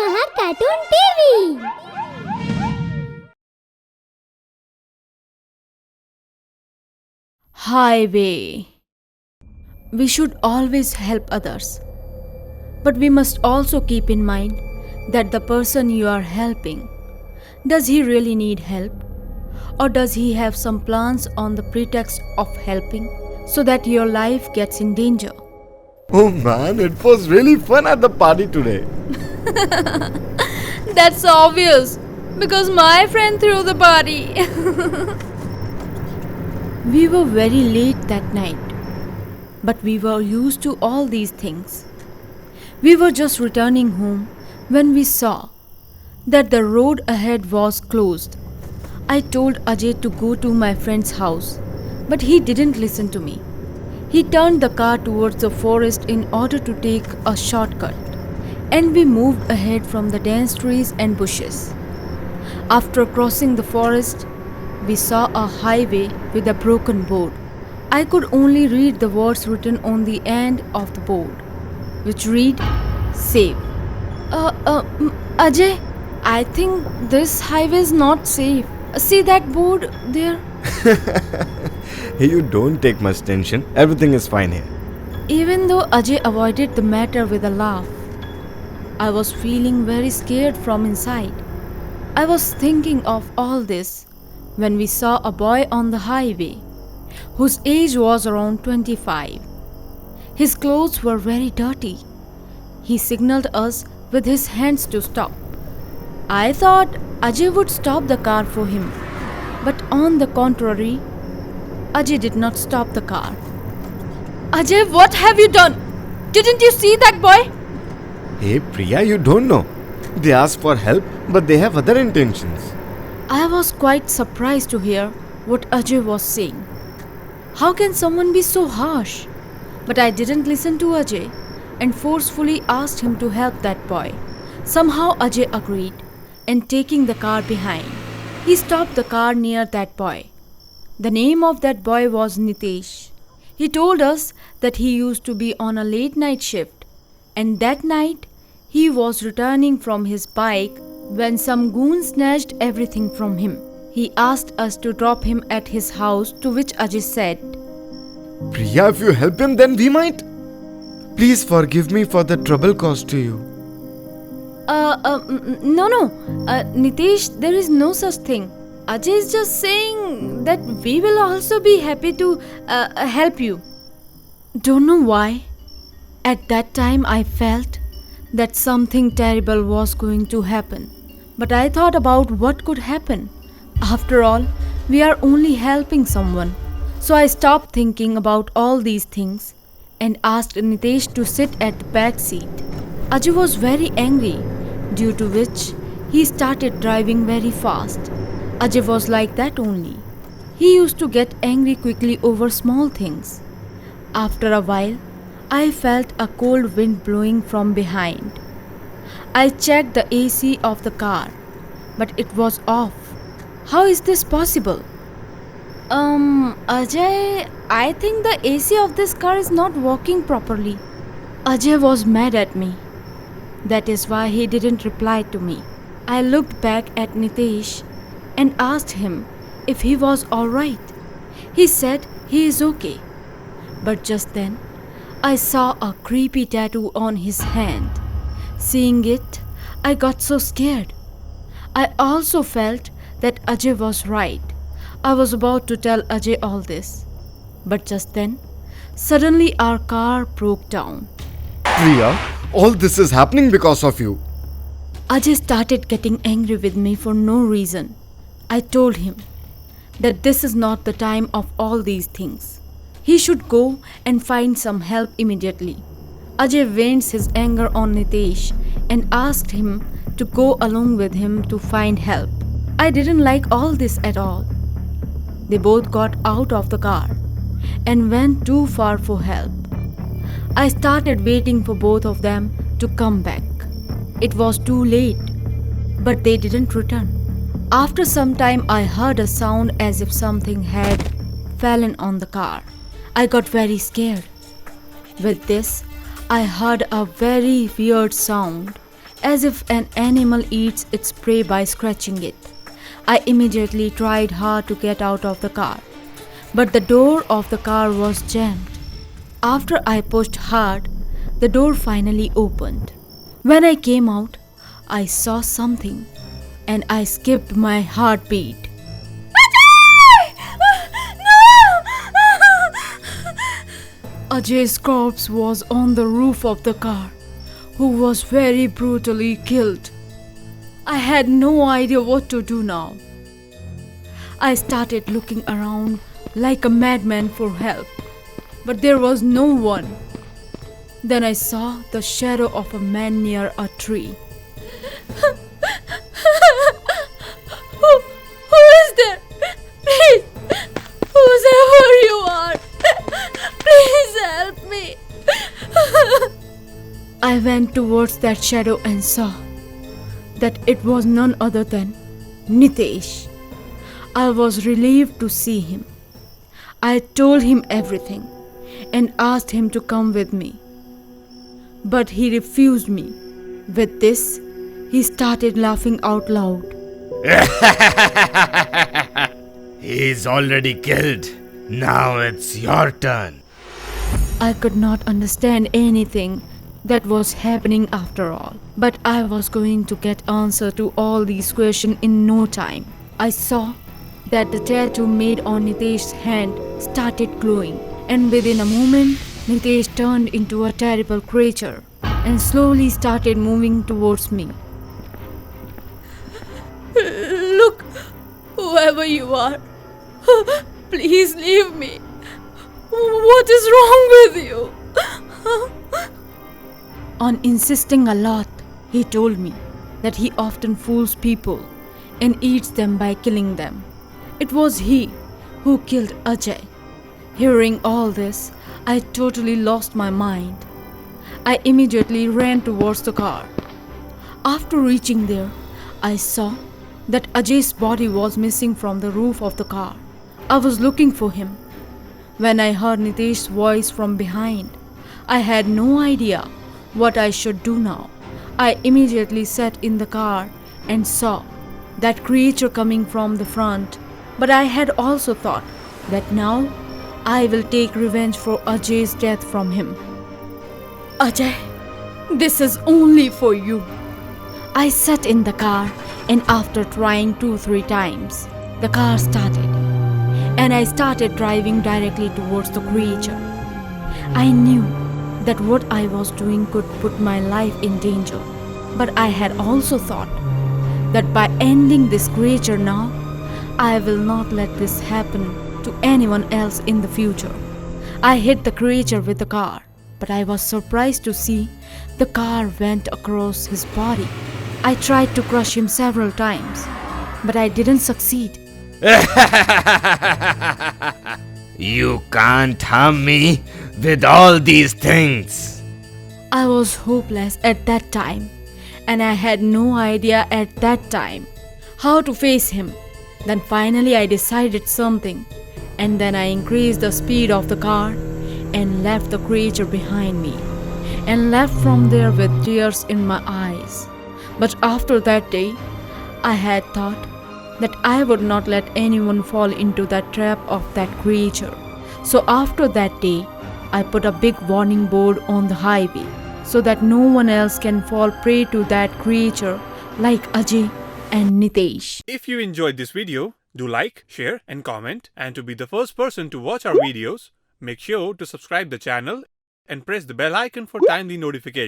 Maha Cartoon TV. Highway. We should always help others. But we must also keep in mind that the person you are helping, does he really need help? Or does he have some plans on the pretext of helping so that your life gets in danger? Oh man, it was really fun at the party today. That's obvious because my friend threw the party. We were very late that night, but we were used to all these things. We were just returning home when we saw that the road ahead was closed. I told Ajay to go to my friend's house, but he didn't listen to me. He turned the car towards the forest in order to take a shortcut, and we moved ahead from the dense trees and bushes. After crossing the forest, we saw a highway with a broken board. I could only read the words written on the end of the board, which read, "Save." Ajay, I think this highway is not safe. See that board there? Hey, you don't take much tension. Everything is fine here. Even though Ajay avoided the matter with a laugh, I was feeling very scared from inside. I was thinking of all this when we saw a boy on the highway whose age was around 25. His clothes were very dirty. He signaled us with his hands to stop. I thought Ajay would stop the car for him, but on the contrary, Ajay did not stop the car. Ajay, what have you done? Didn't you see that boy? Hey Priya, you don't know. They ask for help, but they have other intentions. I was quite surprised to hear what Ajay was saying. How can someone be so harsh? But I didn't listen to Ajay and forcefully asked him to help that boy. Somehow Ajay agreed, and taking the car behind, he stopped the car near that boy. The name of that boy was Nitesh. He told us that he used to be on a late night shift, and that night he was returning from his bike when some goon snatched everything from him. He asked us to drop him at his house, to which Ajay said, Priya, if you help him, then we might. Please forgive me for the trouble caused to you. No, Nitesh, there is no such thing. Ajay is just saying that we will also be happy to help you. Don't know why. At that time I felt that something terrible was going to happen. But I thought about what could happen. After all, we are only helping someone. So I stopped thinking about all these things and asked Nitesh to sit at the back seat. Ajay was very angry, due to which he started driving very fast. Ajay was like that only. He used to get angry quickly over small things. After a while, I felt a cold wind blowing from behind. I checked the AC of the car, but it was off. How is this possible? Ajay, I think the AC of this car is not working properly. Ajay was mad at me. That is why he didn't reply to me. I looked back at Nitesh and asked him if he was alright. He said he is okay. But just then, I saw a creepy tattoo on his hand. Seeing it, I got so scared. I also felt that Ajay was right. I was about to tell Ajay all this. But just then, suddenly our car broke down. Priya, all this is happening because of you. Ajay started getting angry with me for no reason. I told him that this is not the time of all these things. He should go and find some help immediately. Ajay vents his anger on Nitesh and asked him to go along with him to find help. I didn't like all this at all. They both got out of the car and went too far for help. I started waiting for both of them to come back. It was too late, but they didn't return. After some time, I heard a sound as if something had fallen on the car. I got very scared. With this, I heard a very weird sound as if an animal eats its prey by scratching it. I immediately tried hard to get out of the car, but the door of the car was jammed. After I pushed hard, the door finally opened. When I came out, I saw something and I skipped my heartbeat. Ajay's corpse was on the roof of the car, who was very brutally killed. I had no idea what to do now. I started looking around like a madman for help, but there was no one. Then I saw the shadow of a man near a tree. Who is there? Please, whoever you are, please help me. I went towards that shadow and saw that it was none other than Nitesh. I was relieved to see him. I told him everything and asked him to come with me. But he refused me. With this, he started laughing out loud. He's already killed. Now it's your turn. I could not understand anything that was happening after all. But I was going to get answer to all these questions in no time. I saw that the tattoo made on Nitesh's hand started glowing, and within a moment, Nitesh turned into a terrible creature and slowly started moving towards me. Look, whoever you are, please leave me. What is wrong with you? On insisting a lot, he told me that he often fools people and eats them by killing them. It was he who killed Ajay. Hearing all this, I totally lost my mind. I immediately ran towards the car. After reaching there, I saw that Ajay's body was missing from the roof of the car. I was looking for him when I heard Nitesh's voice from behind. I had no idea what I should do now. I immediately sat in the car and saw that creature coming from the front. But I had also thought that now I will take revenge for Ajay's death from him. Ajay, this is only for you. I sat in the car, and after trying 2-3 times, the car started, and I started driving directly towards the creature. I knew that what I was doing could put my life in danger, but I had also thought that by ending this creature now, I will not let this happen to anyone else in the future. I hit the creature with the car, but I was surprised to see the car went across his body. I tried to crush him several times, but I didn't succeed. You can't harm me with all these things. I was hopeless at that time, and I had no idea at that time how to face him. Then finally I decided something, and then I increased the speed of the car and left the creature behind me, and left from there with tears in my eyes. But after that day, I had thought that I would not let anyone fall into that trap of that creature. So after that day, I put a big warning board on the highway so that no one else can fall prey to that creature like Ajay and Nitesh. If you enjoyed this video, do like, share and comment, and to be the first person to watch our videos, make sure to subscribe the channel and press the bell icon for timely notifications.